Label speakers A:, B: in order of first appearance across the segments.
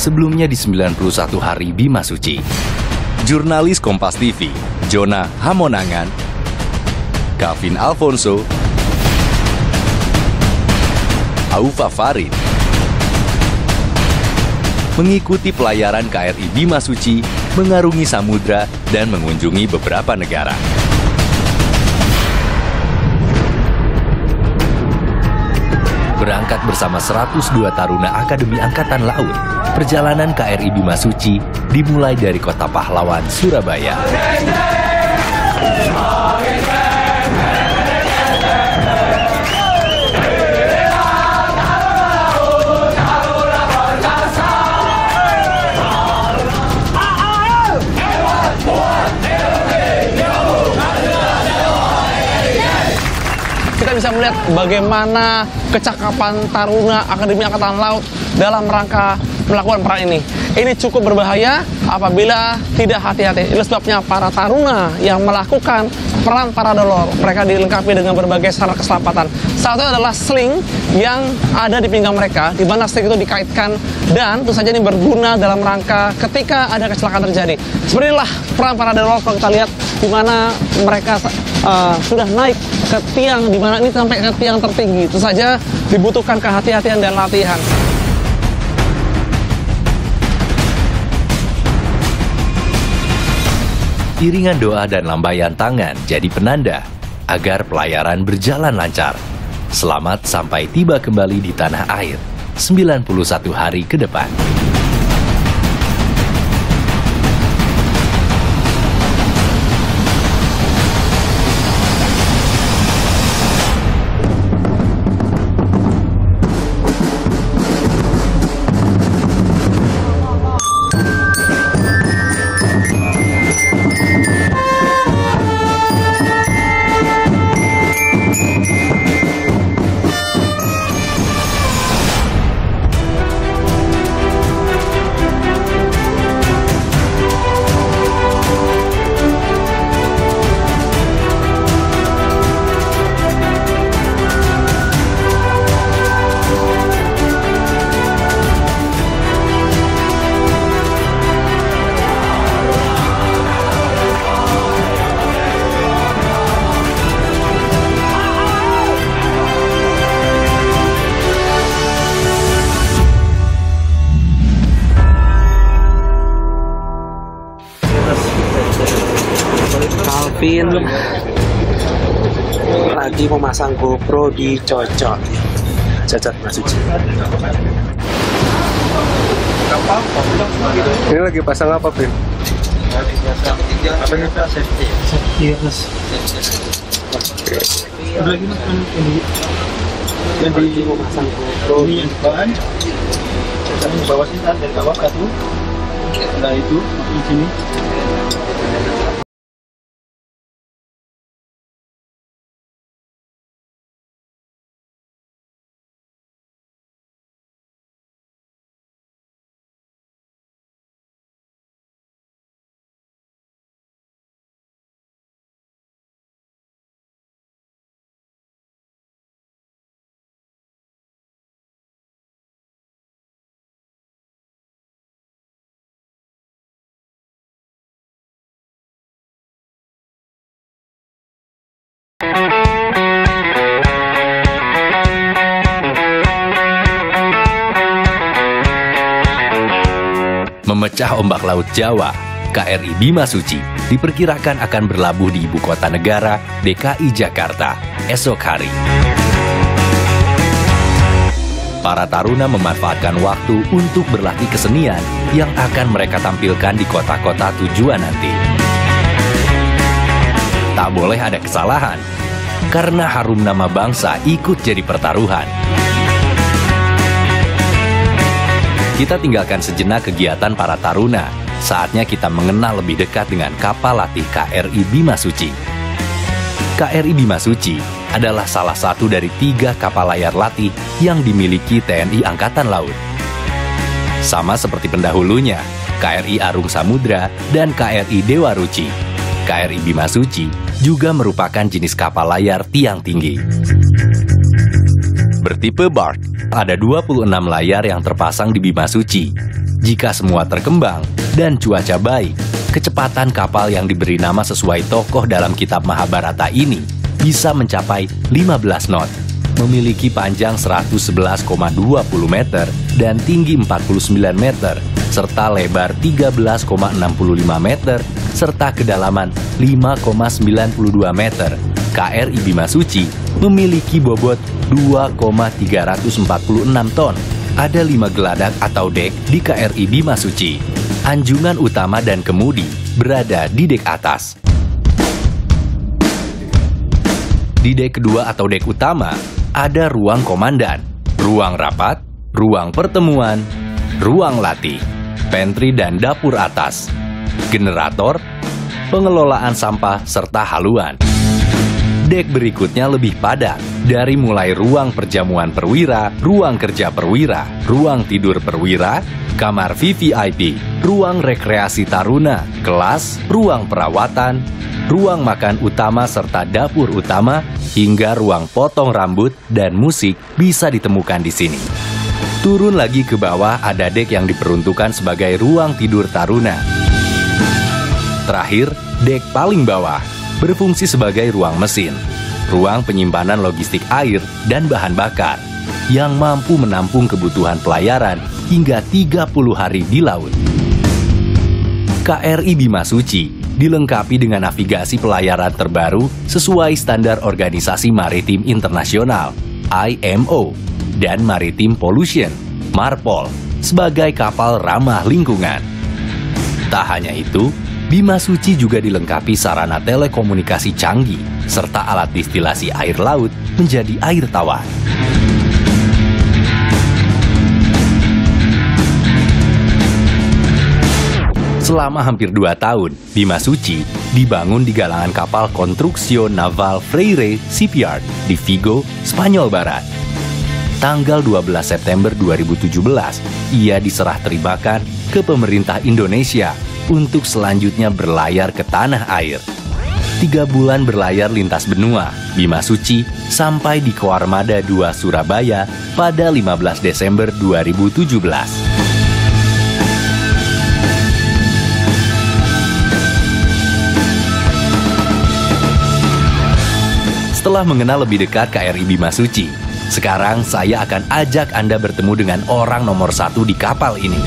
A: sebelumnya di 91 Hari Bima Suci. Jurnalis Kompas TV, Jona Hamonangan, Calvin Alfonso, Aufa Farid, mengikuti pelayaran KRI Bima Suci, mengarungi samudra dan mengunjungi beberapa negara. Berangkat bersama 102 taruna Akademi Angkatan Laut, perjalanan KRI Bima Suci dimulai dari Kota Pahlawan, Surabaya.
B: Kita bisa melihat bagaimana kecakapan taruna Akademi Angkatan Laut dalam rangka melakukan peran ini. Ini cukup berbahaya apabila tidak hati-hati. Itu sebabnya para taruna yang melakukan peran paradolor, mereka dilengkapi dengan berbagai syarat keselamatan. Salah satunya adalah sling yang ada di pinggang mereka, di mana sling itu dikaitkan dan tentu saja ini berguna dalam rangka ketika ada kecelakaan terjadi. Seperti inilah peran paradolor kalau kita lihat di mana mereka sudah naik ke tiang, di mana ini sampai ke tiang tertinggi. Itu saja dibutuhkan kehati-hatian dan latihan.
A: Iringan doa dan lambaian tangan jadi penanda agar pelayaran berjalan lancar. Selamat sampai tiba kembali di tanah air 91 hari ke depan.
B: Calvin lagi memasang GoPro di Cocot Bima Suci.
C: Ini lagi pasang apa, Pin?
B: Jadi memasang GoPro
D: ini yang depan, kami bawa sini dari bawah satu, setelah itu di sini.
A: Memecah ombak Laut Jawa, KRI Bima Suci diperkirakan akan berlabuh di ibu kota negara, DKI Jakarta, esok hari. Para taruna memanfaatkan waktu untuk berlatih kesenian yang akan mereka tampilkan di kota-kota tujuan nanti. Tak boleh ada kesalahan, karena harum nama bangsa ikut jadi pertaruhan. Kita tinggalkan sejenak kegiatan para taruna. Saatnya kita mengenal lebih dekat dengan kapal latih KRI Bima Suci. KRI Bima Suci adalah salah satu dari 3 kapal layar latih yang dimiliki TNI Angkatan Laut. Sama seperti pendahulunya, KRI Arung Samudra dan KRI Dewa Ruci. KRI Bima Suci juga merupakan jenis kapal layar tiang tinggi. bertipe BART. Ada 26 layar yang terpasang di Bima Suci. Jika semua terkembang dan cuaca baik, kecepatan kapal yang diberi nama sesuai tokoh dalam kitab Mahabharata ini bisa mencapai 15 knot. Memiliki panjang 111,20 meter dan tinggi 49 meter, serta lebar 13,65 meter, serta kedalaman 5,92 meter. KRI Bima Suci memiliki bobot 2,346 ton. Ada 5 geladak atau dek di KRI Bima Suci. Anjungan utama dan kemudi berada di dek atas. Di dek kedua atau dek utama, ada ruang komandan, ruang rapat, ruang pertemuan, ruang latih, pantry dan dapur atas, generator, pengelolaan sampah, serta haluan. Dek berikutnya lebih padat, dari mulai ruang perjamuan perwira, ruang kerja perwira, ruang tidur perwira, kamar VVIP, ruang rekreasi taruna, kelas, ruang perawatan, ruang makan utama serta dapur utama, hingga ruang potong rambut dan musik bisa ditemukan di sini. Turun lagi ke bawah ada dek yang diperuntukkan sebagai ruang tidur taruna. Terakhir, dek paling bawah berfungsi sebagai ruang mesin, ruang penyimpanan logistik air dan bahan bakar yang mampu menampung kebutuhan pelayaran hingga 30 hari di laut. KRI Bima Suci dilengkapi dengan navigasi pelayaran terbaru sesuai standar Organisasi Maritim Internasional (IMO) dan Maritime Pollution (MARPOL) sebagai kapal ramah lingkungan. Tak hanya itu, Bima Suci juga dilengkapi sarana telekomunikasi canggih serta alat distilasi air laut menjadi air tawar. Selama hampir 2 tahun, Bima Suci dibangun di galangan kapal Construcció Naval Freire Shipyard di Vigo, Spanyol Barat. Tanggal 12 September 2017, ia diserah terimakan ke pemerintah Indonesia untuk selanjutnya berlayar ke tanah air. 3 bulan berlayar lintas benua, Bima Suci sampai di Koarmada 2 Surabaya pada 15 Desember 2017. Setelah mengenal lebih dekat KRI Bima Suci, sekarang saya akan ajak Anda bertemu dengan orang nomor 1 di kapal ini.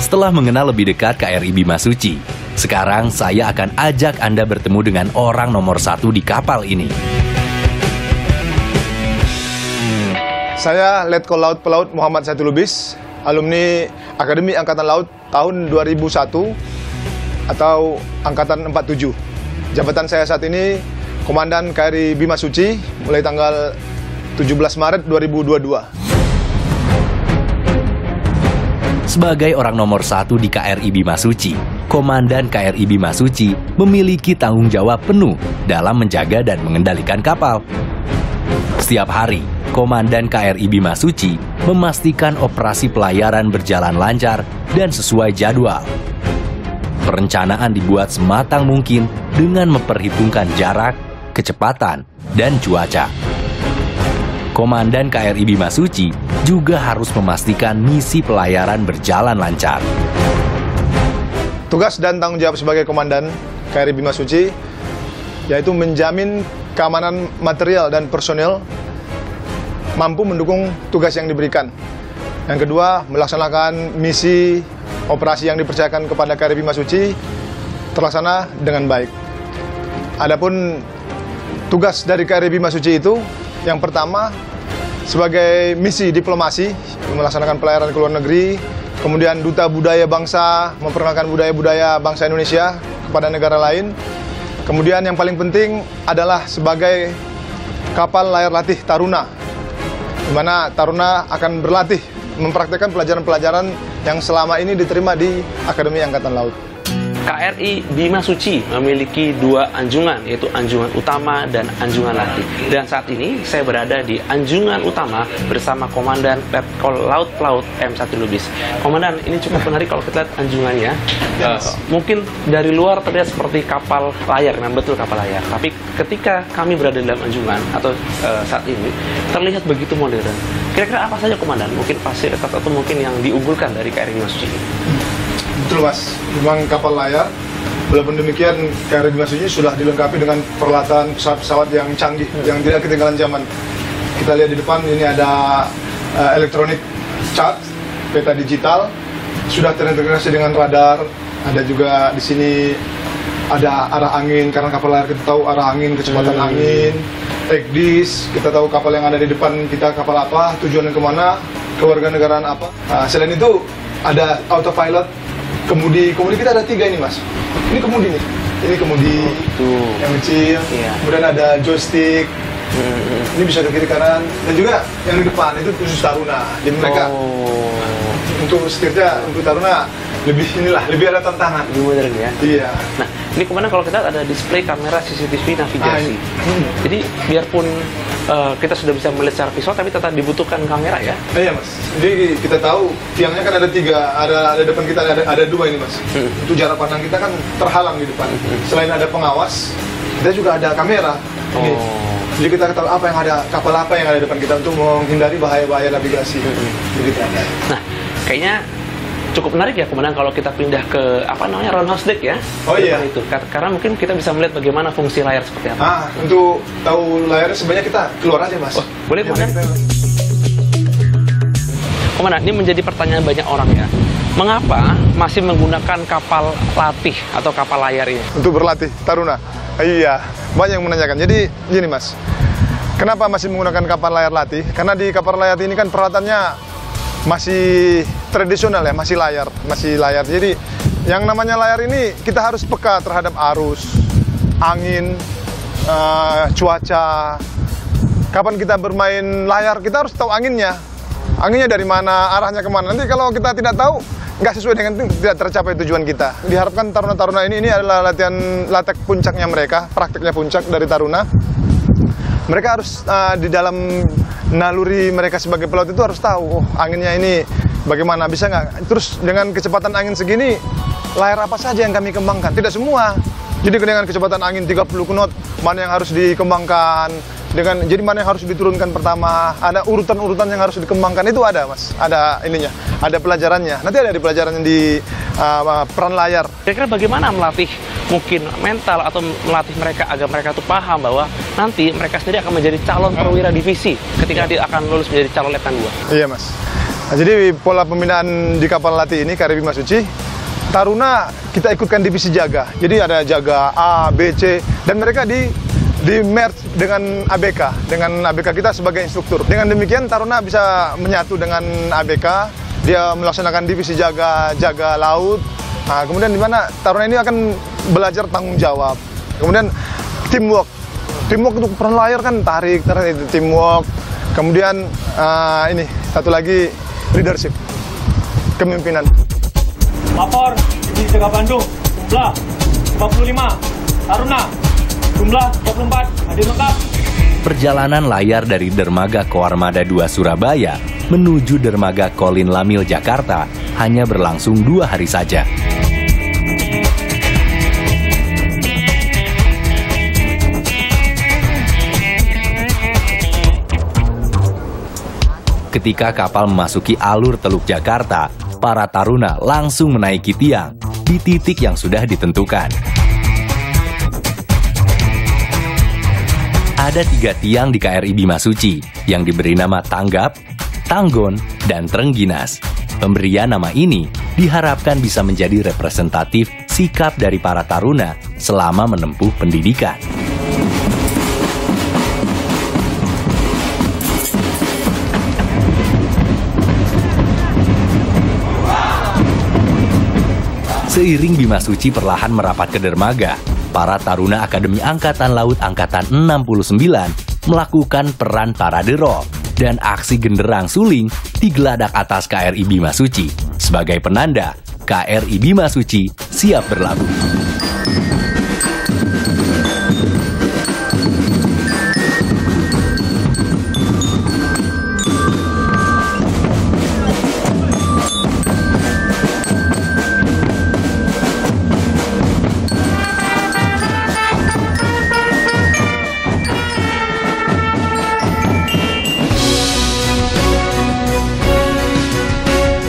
A: Setelah mengenal lebih dekat KRI Bima Suci, sekarang saya akan ajak Anda bertemu dengan orang nomor 1 di kapal ini.
C: Saya Letkol Laut Pelaut Muhammad Saiful Lubis, alumni Akademi Angkatan Laut tahun 2001 atau Angkatan 47. Jabatan saya saat ini Komandan KRI Bima Suci mulai tanggal 17 Maret 2022.
A: Sebagai orang nomor 1 di KRI Bima Suci, Komandan KRI Bima Suci memiliki tanggung jawab penuh dalam menjaga dan mengendalikan kapal. Setiap hari, Komandan KRI Bima Suci memastikan operasi pelayaran berjalan lancar dan sesuai jadwal. Perencanaan dibuat sematang mungkin dengan memperhitungkan jarak, kecepatan, dan cuaca. Komandan KRI Bima Suci juga harus memastikan misi pelayaran berjalan lancar.
C: Tugas dan tanggung jawab sebagai Komandan KRI Bima Suci yaitu menjamin keamanan material dan personel mampu mendukung tugas yang diberikan. Yang kedua, melaksanakan misi operasi yang dipercayakan kepada KRI Bima Suci terlaksana dengan baik. Adapun tugas dari KRI Bima Suci itu, yang pertama sebagai misi diplomasi, melaksanakan pelayaran ke luar negeri, kemudian duta budaya bangsa, memperkenalkan budaya-budaya bangsa Indonesia kepada negara lain. Kemudian yang paling penting adalah sebagai kapal layar latih Taruna, di mana Taruna akan berlatih mempraktikkan pelajaran-pelajaran yang selama ini diterima di Akademi Angkatan Laut.
B: KRI Bima Suci memiliki dua anjungan, yaitu anjungan utama dan anjungan latih. Dan saat ini saya berada di anjungan utama bersama Komandan Letkol Laut Pelaut M1 Lubis. Komandan, ini cukup menarik kalau kita lihat anjungannya. Mungkin dari luar terlihat seperti kapal layar, memang betul kapal layar. Tapi ketika kami berada dalam anjungan atau saat ini terlihat begitu modern. Kira-kira apa saja, Komandan? Mungkin fasilitas atau mungkin yang diunggulkan dari KRI Bima Suci ini?
C: Betul Mas, memang kapal layar. Walaupun demikian, KRI Bima Suci sudah dilengkapi dengan peralatan pesawat-pesawat yang canggih, yang tidak ketinggalan zaman. Kita lihat di depan ini ada elektronik chart, peta digital, sudah terintegrasi dengan radar. Ada juga di sini ada arah angin, karena kapal layar kita tahu arah angin, kecepatan angin, EGDIS, kita tahu kapal yang ada di depan kita kapal apa, tujuannya kemana, kewarganegaraan apa. Selain itu ada autopilot. Kemudi kita ada 3 ini Mas. Ini kemudi nih. Ini kemudi yang kecil. Iya. Kemudian ada joystick. Ini bisa ke kiri kanan. Dan juga yang di depan itu khusus Taruna. Jadi mereka untuk setirnya untuk Taruna lebih ada tantangan.
B: Lebih modern ya.
C: Iya.
B: Nah, ini kemana kalau kita ada display kamera CCTV navigasi. Jadi biarpun kita sudah bisa melihat secara visual, tapi tetap dibutuhkan kamera ya.
C: Iya Mas. Jadi kita tahu tiangnya kan ada 3, ada depan kita ada 2 ini Mas. Itu jarak pandang kita kan terhalang di depan. Selain ada pengawas, kita juga ada kamera. Jadi kita tahu apa yang ada, kapal apa yang ada di depan kita untuk menghindari bahaya-bahaya navigasi. Begitu.
B: Nah, kayaknya cukup menarik ya, Komandan, kalau kita pindah ke roundhouse deck ya.
C: Oh iya.
B: Itu karena mungkin kita bisa melihat bagaimana fungsi layar seperti apa.
C: Untuk tahu layarnya sebenarnya kita keluar aja Mas.
B: Boleh, Komandan. Komandan, ini menjadi pertanyaan banyak orang ya. Mengapa masih menggunakan kapal latih atau kapal layar ini?
C: Untuk berlatih Taruna. Iya, banyak yang menanyakan. Jadi gini Mas, kenapa masih menggunakan kapal layar latih? Karena di kapal layar ini kan peralatannya masih tradisional ya, masih layar. Jadi yang namanya layar ini kita harus peka terhadap arus, angin, cuaca. Kapan kita bermain layar, kita harus tahu anginnya dari mana, arahnya kemana. Nanti kalau kita tidak tahu, nggak sesuai dengan itu, tidak tercapai tujuan kita. Diharapkan Taruna-Taruna ini adalah latihan puncaknya mereka, prakteknya puncak dari Taruna. Mereka harus di dalam naluri mereka sebagai pelaut itu harus tahu, anginnya ini bagaimana, bisa nggak. Terus dengan kecepatan angin segini, layar apa saja yang kami kembangkan? Tidak semua. Jadi dengan kecepatan angin 30 knot, mana yang harus dikembangkan, jadi mana yang harus diturunkan pertama, ada urutan-urutan yang harus dikembangkan, itu ada Mas, ada ininya, ada pelajarannya. Nanti ada di pelajaran di peran layar.
B: Kira-kira bagaimana melatih mungkin mental atau melatih mereka agar mereka tuh paham bahwa nanti mereka sendiri akan menjadi calon perwira divisi ketika dia akan lulus menjadi calon letnan 2. Iya
C: Mas. Nah, jadi pola pembinaan di kapal latih ini KRI Bima Suci, Taruna kita ikutkan divisi jaga. Jadi ada jaga A, B, C, dan mereka di merge dengan ABK kita sebagai instruktur. Dengan demikian Taruna bisa menyatu dengan ABK, dia melaksanakan divisi jaga laut. Nah, kemudian di mana Taruna ini akan belajar tanggung jawab. Kemudian teamwork untuk peran layar kan tarik itu teamwork. Kemudian ini satu lagi leadership, kepemimpinan.
E: Lapor di Jaga Bandung, jumlah 45, Taruna jumlah 24, hadir lengkap.
A: Perjalanan layar dari Dermaga Koarmada 2 Surabaya menuju Dermaga Kolin Lamil Jakarta hanya berlangsung 2 hari saja. Ketika kapal memasuki alur Teluk Jakarta, para Taruna langsung menaiki tiang di titik yang sudah ditentukan. Ada 3 tiang di KRI Bima Suci yang diberi nama Tanggap, Tanggon, dan Trengginas. Pemberian nama ini diharapkan bisa menjadi representatif sikap dari para Taruna selama menempuh pendidikan. Seiring Bima Suci perlahan merapat ke dermaga, para Taruna Akademi Angkatan Laut Angkatan 69 melakukan peran parade roll dan aksi genderang suling di geladak atas KRI Bima Suci sebagai penanda KRI Bima Suci siap berlabuh.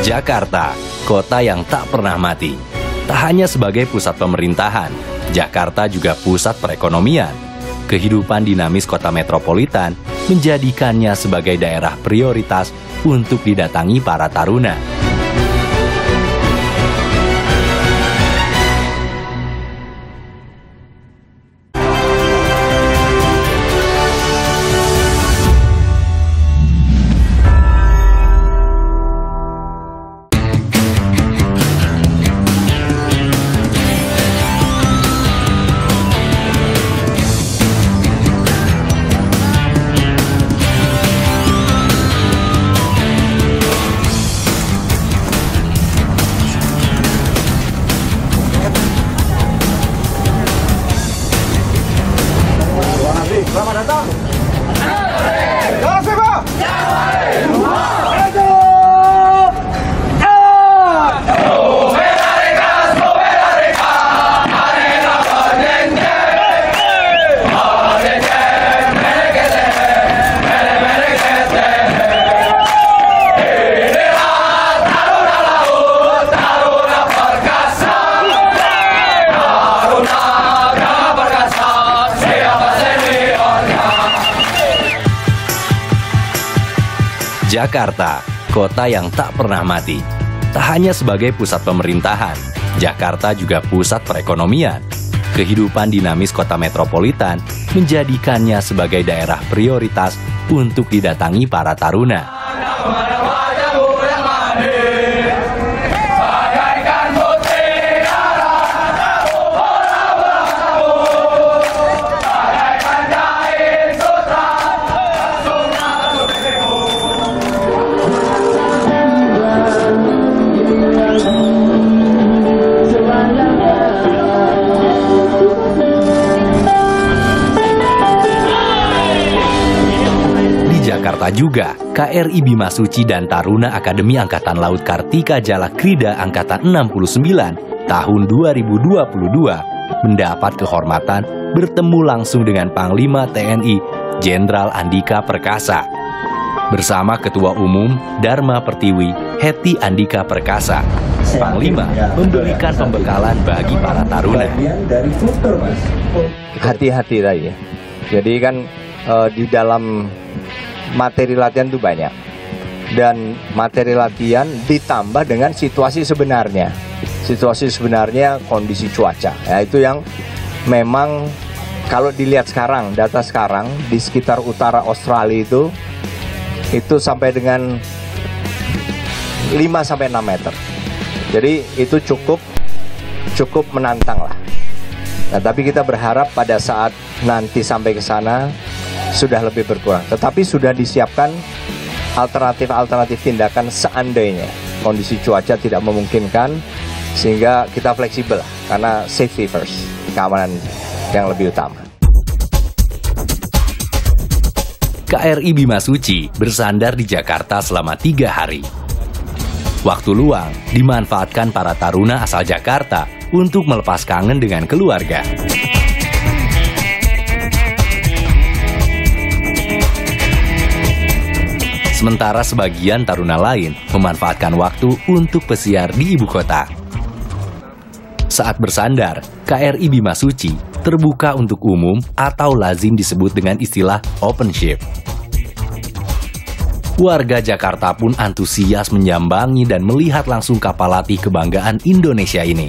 A: Jakarta, kota yang tak pernah mati. Tak hanya sebagai pusat pemerintahan, Jakarta juga pusat perekonomian. Kehidupan dinamis kota metropolitan menjadikannya sebagai daerah prioritas untuk didatangi para taruna. Jakarta, kota yang tak pernah mati. Tak hanya sebagai pusat pemerintahan, Jakarta juga pusat perekonomian. Kehidupan dinamis kota metropolitan menjadikannya sebagai daerah prioritas untuk didatangi para taruna. Jakarta juga, KRI Bima Suci dan Taruna Akademi Angkatan Laut Kartika Jala Krida Angkatan 69 tahun 2022 mendapat kehormatan bertemu langsung dengan Panglima TNI Jenderal Andika Perkasa. Bersama Ketua Umum Dharma Pertiwi Heti Andika Perkasa, Panglima memberikan pembekalan bagi para taruna.
F: Hati-hati tadi ya. Jadi kan di dalam materi latihan itu banyak, dan materi latihan ditambah dengan situasi sebenarnya. Situasi sebenarnya kondisi cuaca, ya itu yang memang kalau dilihat sekarang, data sekarang di sekitar utara Australia itu sampai dengan 5-6 meter. Jadi itu cukup menantang lah. Nah, tapi kita berharap pada saat nanti sampai ke sana sudah lebih berkurang, tetapi sudah disiapkan alternatif tindakan seandainya kondisi cuaca tidak memungkinkan, sehingga kita fleksibel karena safety first, keamanan yang lebih utama.
A: KRI Bima Suci bersandar di Jakarta selama 3 hari. Waktu luang dimanfaatkan para taruna asal Jakarta untuk melepas kangen dengan keluarga. Sementara sebagian taruna lain memanfaatkan waktu untuk pesiar di ibu kota. Saat bersandar, KRI Bima Suci terbuka untuk umum atau lazim disebut dengan istilah open ship. Warga Jakarta pun antusias menyambangi dan melihat langsung kapal latih kebanggaan Indonesia ini.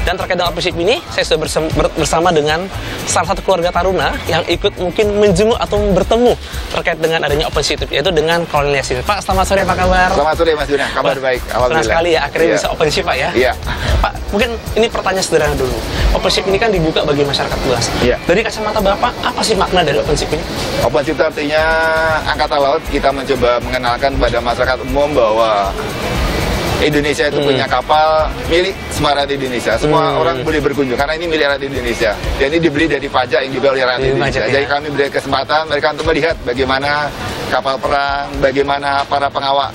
B: Dan terkait dengan open ship ini, saya sudah bersama dengan salah satu keluarga taruna yang ikut mungkin menjenguk atau bertemu terkait dengan adanya open ship, yaitu dengan Kolonel Yasin. Pak, selamat sore, apa kabar?
G: Selamat sore, Mas Duna. Kabar baik, alhamdulillah.
B: Senang sekali ya, akhirnya bisa open ship, Pak ya?
G: Iya.
B: Pak, mungkin ini pertanyaan sederhana dulu. Open ship ini kan dibuka bagi masyarakat luas.
G: Iya.
B: Dari kacamata Bapak, apa sih makna dari open ship ini?
G: Open ship itu artinya Angkatan Laut kita mencoba mengenalkan kepada masyarakat umum bahwa Indonesia itu punya kapal milik semua rakyat Indonesia. Semua orang boleh berkunjung karena ini milik rakyat Indonesia. Dan ini dibeli dari pajak yang dibayar oleh rakyat Indonesia. Jadi kami beri kesempatan mereka untuk melihat bagaimana kapal perang, bagaimana para pengawal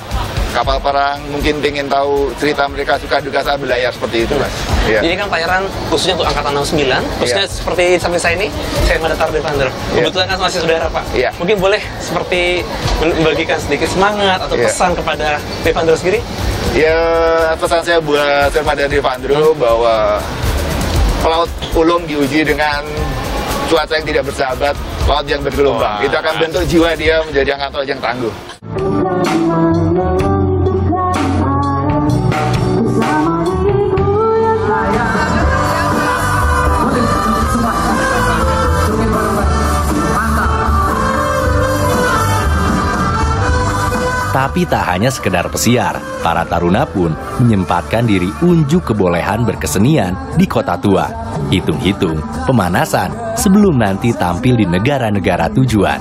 G: kapal perang, mungkin ingin tahu cerita mereka suka duka saat berlayar seperti itu, Mas. Ya.
B: Ini kan pelayaran khususnya untuk angkatan 69, khususnya seperti samping saya ini, saya Madatar Devandro. Kebetulan kan masih saudara, Pak. Mungkin boleh seperti membagikan sedikit semangat atau pesan kepada Devandro sendiri?
G: Ya, pesan saya buat Madatar Devandro bahwa pelaut ulung diuji dengan cuaca yang tidak bersahabat, laut yang bergelombang. Itu akan bentuk jiwa dia menjadi angkatan laut yang tangguh.
A: Tapi tak hanya sekedar pesiar, para taruna pun menyempatkan diri unjuk kebolehan berkesenian di Kota Tua. Hitung-hitung pemanasan sebelum nanti tampil di negara-negara tujuan.